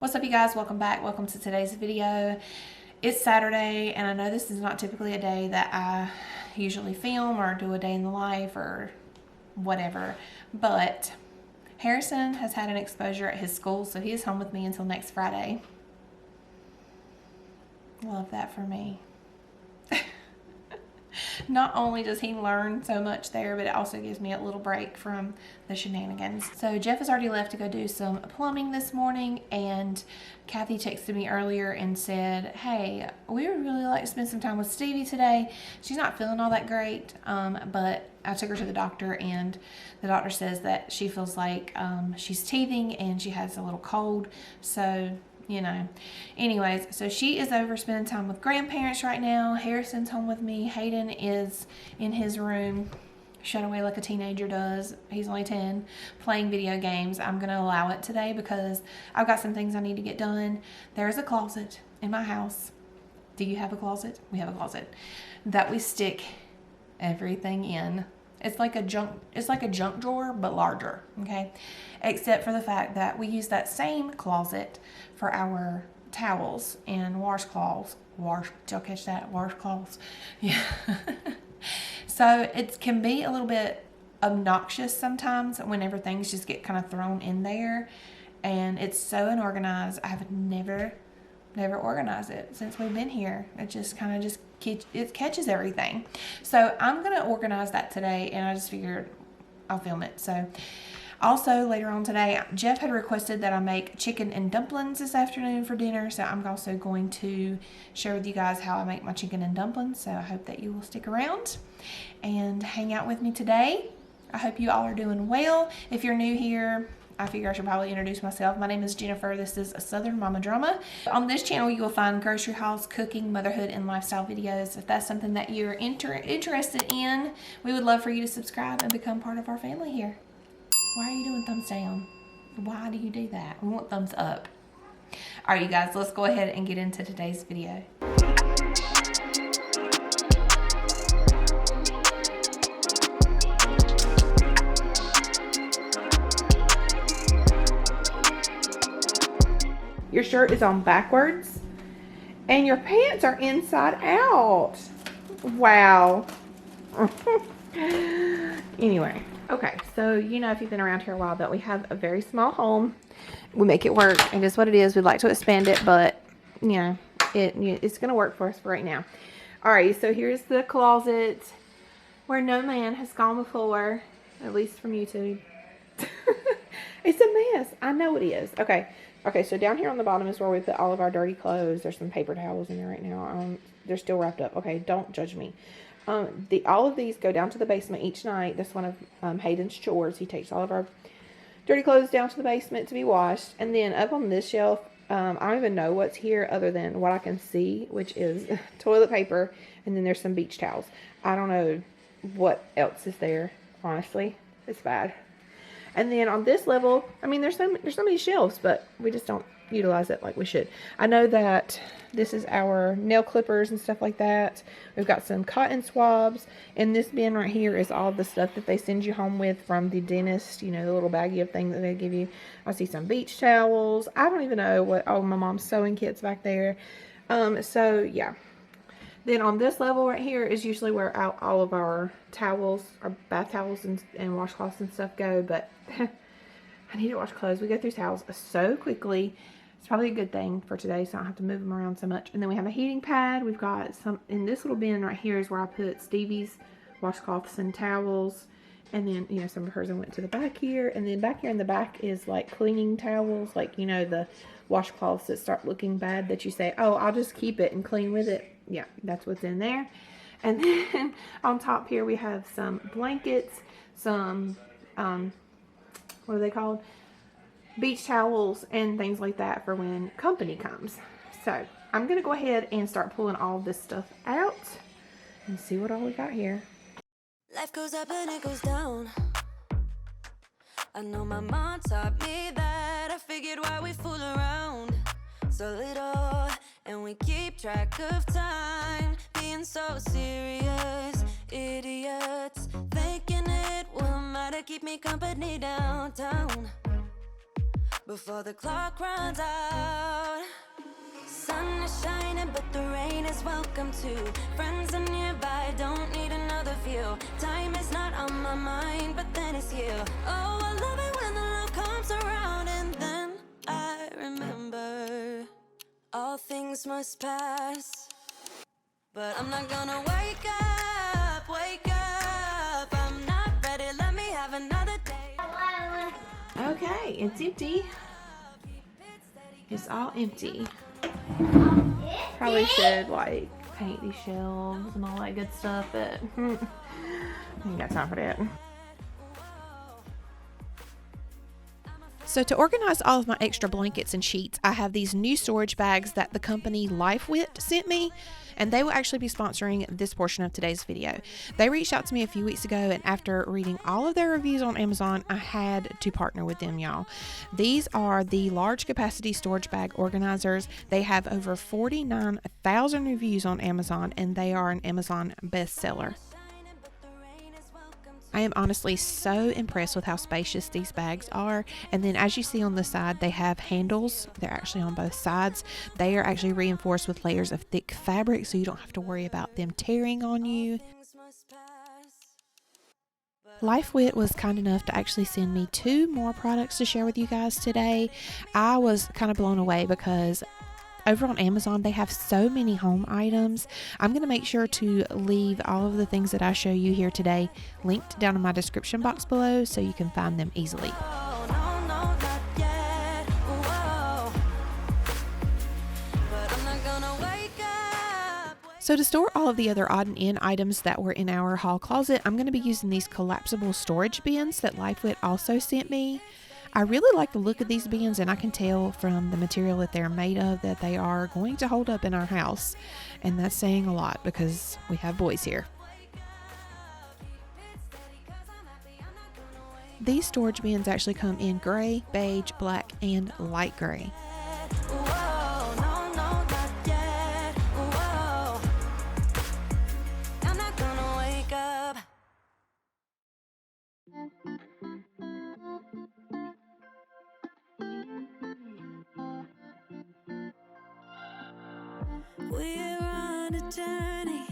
What's up, you guys? Welcome back. Welcome to today's video. It's Saturday, and I know this is not typically a day that I usually film or do a day in the life or whatever, but Harrison has had an exposure at his school, so he is home with me until next Friday. Love that for me. Not only does he learn so much there, but it also gives me a little break from the shenanigans. So Jeff has already left to go do some plumbing this morning, and Kathy texted me earlier and said, hey, we would really like to spend some time with Stevie today. She's not feeling all that great, but I took her to the doctor, and the doctor says that she feels like she's teething and she has a little cold. So you know, anyways, so she is over spending time with grandparents right now. Harrison's home with me. Hayden is in his room, shut away like a teenager does. He's only 10, playing video games. I'm gonna allow it today because I've got some things I need to get done. There's a closet in my house. Do you have a closet? We have a closet that we stick everything in. It's like a junk drawer, but larger, okay? Except for the fact that we use that same closet for our towels and washcloths. Did y'all catch that? Washcloths? Yeah. So it can be a little bit obnoxious sometimes whenever things just get kind of thrown in there. And it's so unorganized. I have never organized it since we've been here. It just kind of it catches everything. So I'm gonna organize that today, and I just figured I'll film it. So also later on today, Jeff had requested that I make chicken and dumplings this afternoon for dinner, so I'm also going to share with you guys how I make my chicken and dumplings. So I hope that you will stick around and hang out with me today. I hope you all are doing well. If you're new here, I figure I should probably introduce myself. My name is Jennifer. This is Southern Mama Drama. On this channel, you will find grocery hauls, cooking, motherhood, and lifestyle videos. If that's something that you're interested in, we would love for you to subscribe and become part of our family here. Why are you doing thumbs down? Why do you do that? We want thumbs up. All right, you guys, let's go ahead and get into today's video. Your shirt is on backwards and your pants are inside out. Wow. Anyway, okay, so you know, if you've been around here a while, that we have a very small home. We make it work, and just what it is, we'd like to expand it, but you know, it's gonna work for us for right now. All right, so here's the closet where no man has gone before, at least from YouTube. It's a mess. I know it is. Okay, so down here on the bottom is where we put all of our dirty clothes. There's some paper towels in there right now. They're still wrapped up. Okay, don't judge me. All of these go down to the basement each night. That's one of Hayden's chores. He takes all of our dirty clothes down to the basement to be washed. And then up on this shelf, I don't even know what's here other than what I can see, which is toilet paper. And then there's some beach towels. I don't know what else is there, honestly. It's bad. And then on this level, I mean, there's so many shelves, but we just don't utilize it like we should. I know that this is our nail clippers and stuff like that. We've got some cotton swabs. And this bin right here is all the stuff that they send you home with from the dentist. You know, the little baggie of things that they give you. I see some beach towels. I don't even know what, oh, my mom's sewing kits back there. So, yeah. Then on this level right here is usually where all of our towels, our bath towels and washcloths and stuff go. But I need to wash clothes. We go through towels so quickly. It's probably a good thing for today, so I don't have to move them around so much. And then we have a heating pad. We've got some in this little bin right here is where I put Stevie's washcloths and towels. And then, you know, some of hers I went to the back here. And then back here in the back is like cleaning towels, like, you know, the washcloths that start looking bad that you say, oh, I'll just keep it and clean with it. Yeah, that's what's in there. And then on top here we have some blankets, some, what are they called? Beach towels and things like that for when company comes. So I'm going to go ahead and start pulling all this stuff out and see what all we got here. Life goes up and it goes down. I know my mom taught me that. I figured why we fool around so little, and we keep track of time, being so serious. Idiots thinking it will matter, keep me company downtown. before the clock runs out. Sun is shining, but the rain is welcome too. Friends are nearby, don't need another view. Time is not on my mind, but then it's you. Oh, I love it when the love comes around, and then I remember all things must pass. But I'm not gonna wake up, wake up. I'm not ready, let me have another day. Okay, it's empty. It's all empty. Probably should like paint these shelves and all that good stuff, but I ain't got time for that. So to organize all of my extra blankets and sheets, I have these new storage bags that the company Lifewit sent me, and they will actually be sponsoring this portion of today's video. They reached out to me a few weeks ago, and after reading all of their reviews on Amazon, I had to partner with them, y'all. These are the large capacity storage bag organizers. They have over 49,000 reviews on Amazon, and they are an Amazon bestseller. I am honestly so impressed with how spacious these bags are. And then as you see on the side, they have handles. They're actually on both sides. They are actually reinforced with layers of thick fabric, so you don't have to worry about them tearing on you. Lifewit was kind enough to actually send me 2 more products to share with you guys today. I was kind of blown away because over on Amazon, they have so many home items. I'm going to make sure to leave all of the things that I show you here today linked down in my description box below so you can find them easily. So to store all of the other odd and end items that were in our hall closet, I'm going to be using these collapsible storage bins that Lifewit also sent me. I really like the look of these bins, and I can tell from the material that they're made of that they are going to hold up in our house. And that's saying a lot because we have boys here. These storage bins actually come in gray, beige, black, and light gray. We're on a journey,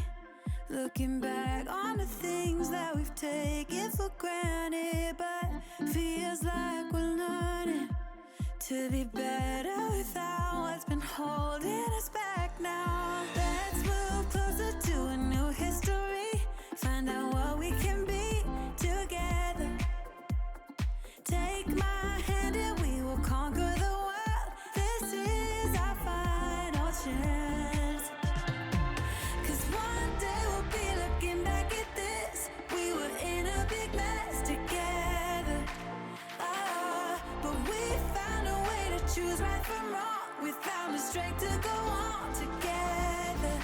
looking back on the things that we've taken for granted, but feels like we're learning to be better without what's been holding us back now. Let's move closer to a new history, find out what we can be together. Take my hand and we will conquer the world. This is our final chance. Cause one day we'll be looking back at this. We were in a big mess together. But we found a way to choose right from wrong. We found the strength to go on together.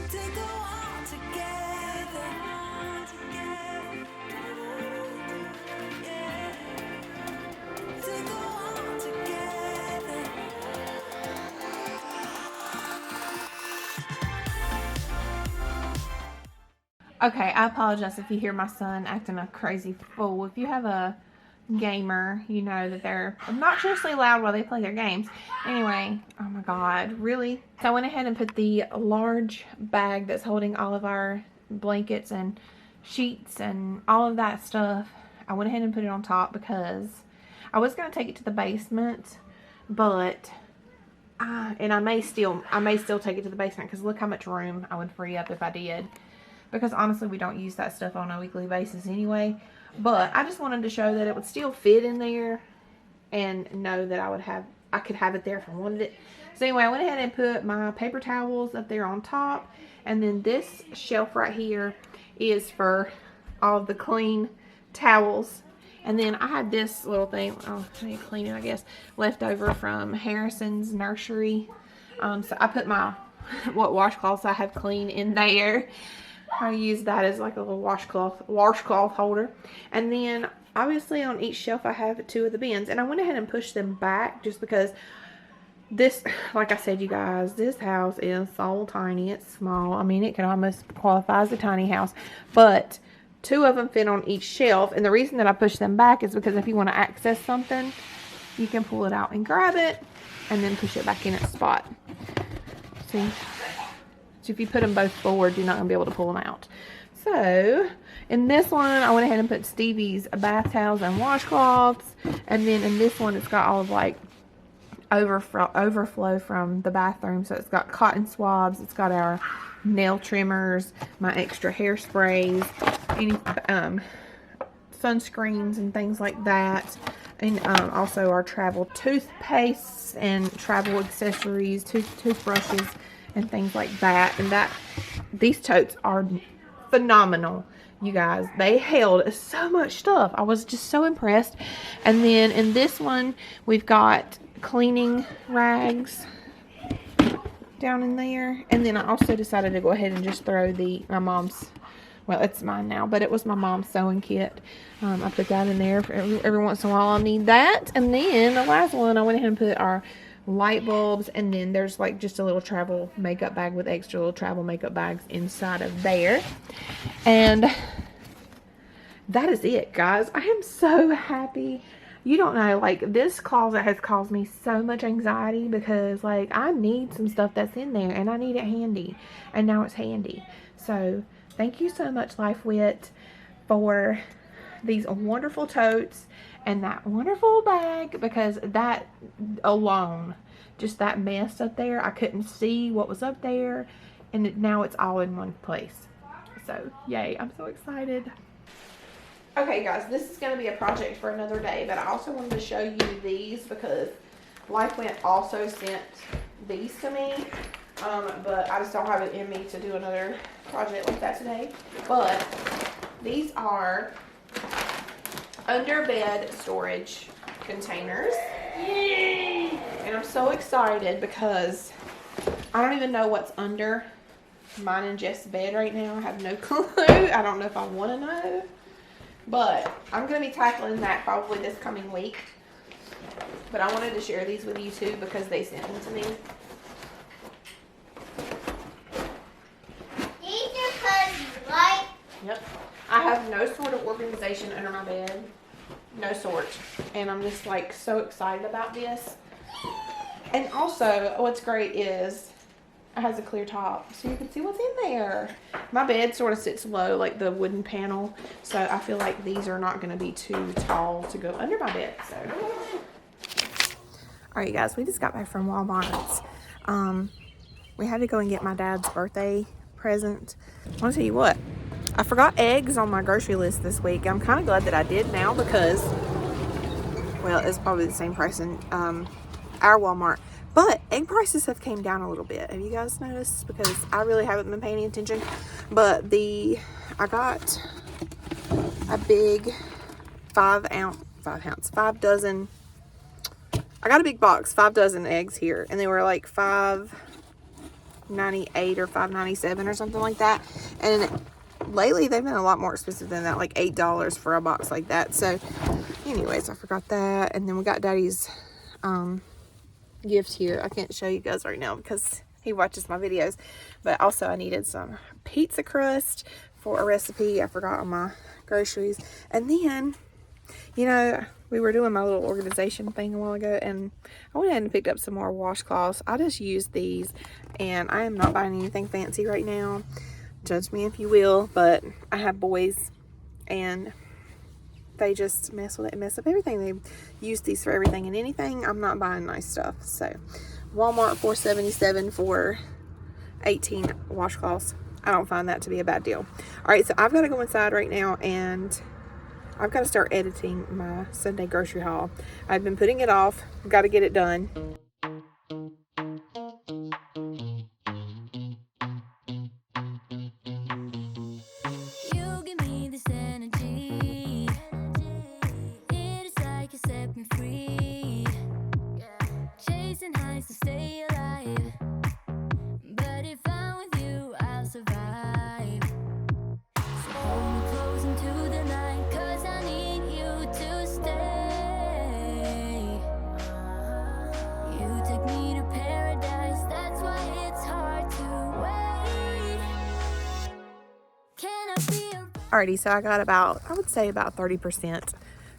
To go on together. Yeah. To go on together. Okay, I apologize if you hear my son acting a crazy fool. If you have a gamer, you know that they're obnoxiously loud while they play their games. Anyway, oh my god, really? So I went ahead and put the large bag that's holding all of our blankets and sheets and all of that stuff. I went ahead and put it on top because I was going to take it to the basement, but and I may still take it to the basement because look how much room I would free up if I did. Because honestly, we don't use that stuff on a weekly basis anyway. But I just wanted to show that it would still fit in there and know that I could have it there if I wanted it. So anyway, I went ahead and put my paper towels up there on top. And then this shelf right here is for all of the clean towels. And then I had this little thing, oh, I need to clean it, I guess, left over from Harrison's nursery. So I put my, what washcloths I have clean in there. I use that as like a little washcloth holder. And then obviously on each shelf I have 2 of the bins. And I went ahead and pushed them back just because this, like I said, you guys, this house is so tiny. It's small. I mean, it can almost qualify as a tiny house. But 2 of them fit on each shelf. And the reason that I push them back is because if you want to access something, you can pull it out and grab it and then push it back in its spot. See? So if you put them both forward, you're not going to be able to pull them out. So in this one, I went ahead and put Stevie's bath towels and washcloths. And then in this one, it's got all of like overflow from the bathroom. So it's got cotton swabs. It's got our nail trimmers, my extra hairsprays, any sunscreens and things like that. And also our travel toothpastes and travel accessories, toothbrushes and things like that. And these totes are phenomenal, you guys. They held so much stuff. I was just so impressed. And then in this one, we've got cleaning rags down in there. And then I also decided to go ahead and just throw my mom's, well, it's mine now, but it was my mom's sewing kit. I put that in there for every once in a while. I'll need that. And then the last one, I went ahead and put our light bulbs, and then there's like just a little travel makeup bag with extra little travel makeup bags inside of there. And that is it, guys. I am so happy. You don't know, like, this closet has caused me so much anxiety because, like, I need some stuff that's in there and I need it handy, and now it's handy. So thank you so much, Lifewit, for these wonderful totes and that wonderful bag, because that alone, just that mess up there, I couldn't see what was up there, and now it's all in one place. So yay, I'm so excited. Okay guys, this is going to be a project for another day, but I also wanted to show you these because Lifewit also sent these to me, but I just don't have it in me to do another project like that today. But these are under bed storage containers. Yay! And I'm so excited because I don't even know what's under mine and Jeff's bed right now. I have no clue. I don't know if I want to know. But I'm going to be tackling that probably this coming week. But I wanted to share these with you too because they sent them to me. These are cousins, right? Yep. I have no sort of organization under my bed. No sort. And I'm just like so excited about this. And also what's great is it has a clear top so you can see what's in there. My bed sort of sits low, like the wooden panel, so I feel like these are not going to be too tall to go under my bed. So alright you guys, we just got back from Walmart. We had to go and get my dad's birthday present. I want to tell you what, I forgot eggs on my grocery list this week. I'm kind of glad that I did now because, well, it's probably the same price in our Walmart. But egg prices have came down a little bit. Have you guys noticed? Because I really haven't been paying attention. But I got a big 5 dozen. I got a big box, 5 dozen eggs here. And they were like $5.98 or $5.97 or something like that. And lately they've been a lot more expensive than that, like $8 for a box like that. So anyways, I forgot that. And then we got Daddy's gifts here. I can't show you guys right now because he watches my videos, but also I needed some pizza crust for a recipe I forgot on my groceries. And then, you know, we were doing my little organization thing a while ago, and I went ahead and picked up some more washcloths. I just used these, and I am not buying anything fancy right now. Judge me if you will, but I have boys and they just mess up everything. They use these for everything and anything. I'm not buying nice stuff. So Walmart $4.77 for 18 washcloths. I don't find that to be a bad deal. All right, so I've got to go inside right now and I've got to start editing my Sunday grocery haul. I've been putting it off. I've got to get it done. You Alrighty, so I got about, I would say about 30%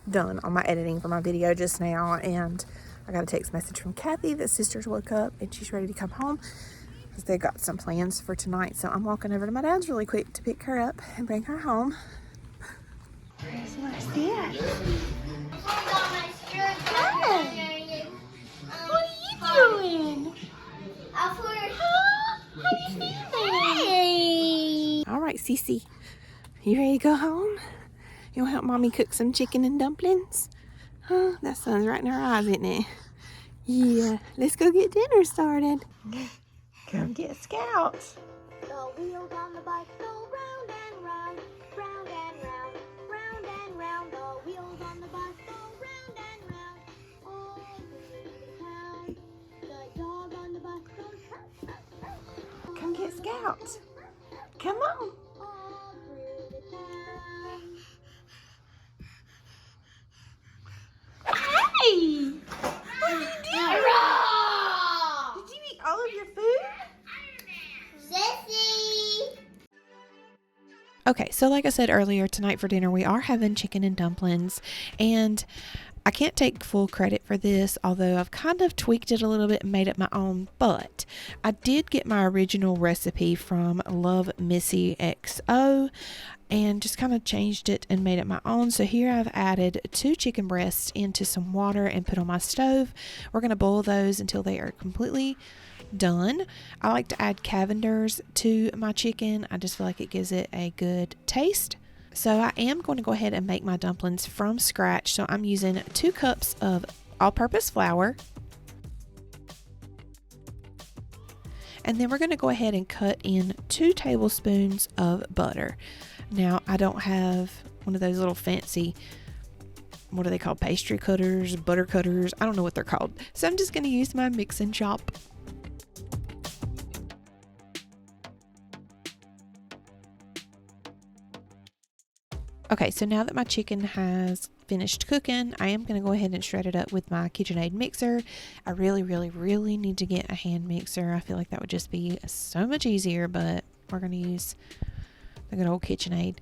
done on my editing for my video just now, and I got a text message from Kathy that sisters woke up and she's ready to come home because they got some plans for tonight. So I'm walking over to my dad's really quick to pick her up and bring her home. There's Marcia. What are you doing? How you feeling? All right, Cece, you ready to go home? You want to help Mommy cook some chicken and dumplings? Huh? That sun's right in her eyes, isn't it? Yeah, let's go get dinner started. Come get Scout. The wheels on the bike go round and round, round and round, round and round. The wheels on the bike go round and round, all through the town. The dog on the bus goes Come get Scout. Come on. all through the town. Hey! What did you do? Did you eat all of your food? Sissy! Okay, so like I said earlier, tonight for dinner we are having chicken and dumplings, and I can't take full credit for this, although I've kind of tweaked it a little bit and made it my own, but I did get my original recipe from Love Missy XO and just kind of changed it and made it my own. So here I've added 2 chicken breasts into some water and put on my stove. We're going to boil those until they are completely done. I like to add Cavenders to my chicken. I just feel like it gives it a good taste. So I am going to go ahead and make my dumplings from scratch. So I'm using 2 cups of all-purpose flour. And then we're going to go ahead and cut in 2 tablespoons of butter. Now, I don't have one of those little fancy, what are they called, pastry cutters, butter cutters, I don't know what they're called. So I'm just going to use my mix and chop. Okay, so now that my chicken has finished cooking, I am going to go ahead and shred it up with my KitchenAid mixer. I really need to get a hand mixer. I feel like that would just be so much easier, but we're going to use the good old KitchenAid.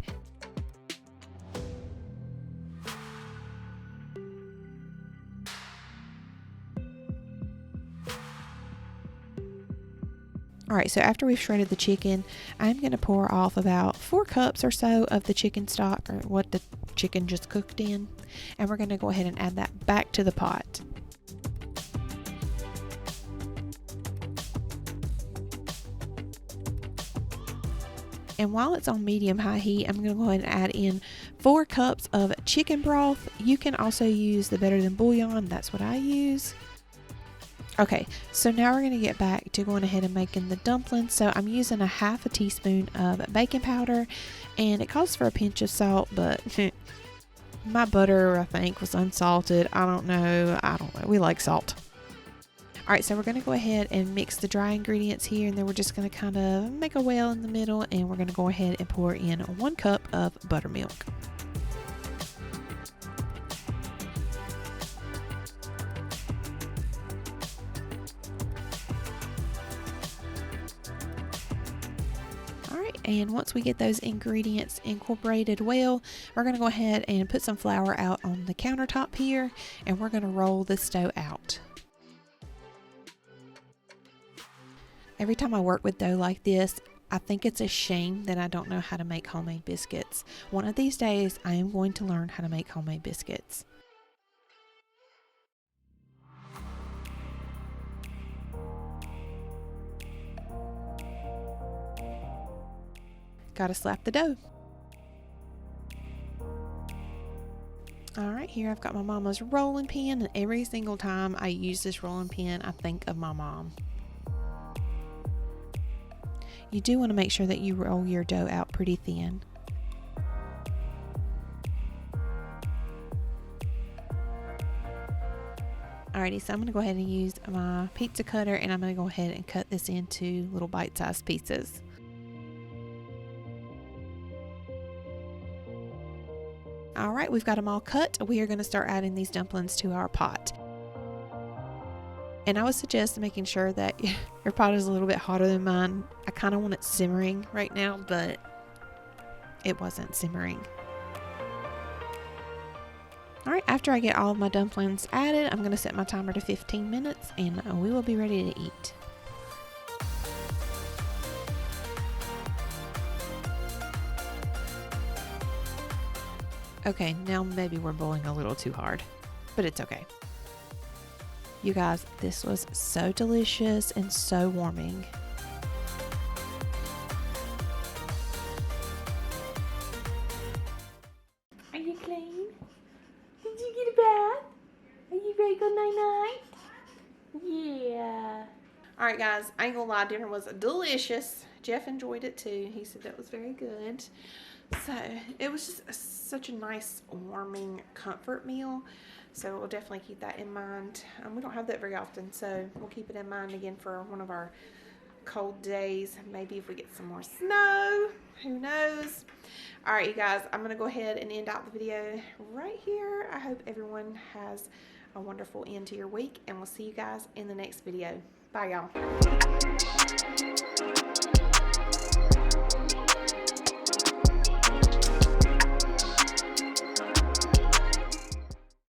Alright, so after we've shredded the chicken, I'm going to pour off about 4 cups or so of the chicken stock, or what the chicken just cooked in, and we're going to go ahead and add that back to the pot. And while it's on medium-high heat, I'm going to go ahead and add in 4 cups of chicken broth. You can also use the Better Than Bouillon. That's what I use. Okay, so now we're going to get back to going ahead and making the dumplings. So I'm using a half a teaspoon of baking powder, and it calls for a pinch of salt, but my butter, I think, was unsalted. I don't know. We like salt. All right, so we're going to go ahead and mix the dry ingredients here, and then we're just going to kind of make a well in the middle, and we're going to go ahead and pour in 1 cup of buttermilk. And once we get those ingredients incorporated well, we're going to go ahead and put some flour out on the countertop here, and we're going to roll this dough out. Every time I work with dough like this, I think it's a shame that I don't know how to make homemade biscuits. One of these days, I am going to learn how to make homemade biscuits. Gotta slap the dough. Alright, here I've got my mama's rolling pin, and every single time I use this rolling pin, I think of my mom. You do want to make sure that you roll your dough out pretty thin. Alrighty, so I'm going to go ahead and use my pizza cutter, and I'm going to go ahead and cut this into little bite-sized pieces. Alright, we've got them all cut. We are going to start adding these dumplings to our pot. And I would suggest making sure that your pot is a little bit hotter than mine. I kind of want it simmering right now, but it wasn't simmering. All right, after I get all of my dumplings added, I'm going to set my timer to 15 minutes and we will be ready to eat. Okay, now maybe we're boiling a little too hard, but it's okay. You guys, this was so delicious and so warming. Are you clean? Did you get a bath? Are you ready to go night-night? Yeah. Alright guys, I ain't gonna lie, dinner was delicious. Jeff enjoyed it too. He said that was very good. So, it was just such a nice, warming comfort meal. So, we'll definitely keep that in mind. We don't have that very often, so we'll keep it in mind again for one of our cold days. Maybe if we get some more snow, who knows. Alright, you guys, I'm going to go ahead and end out the video right here. I hope everyone has a wonderful end to your week, and we'll see you guys in the next video. Bye, y'all.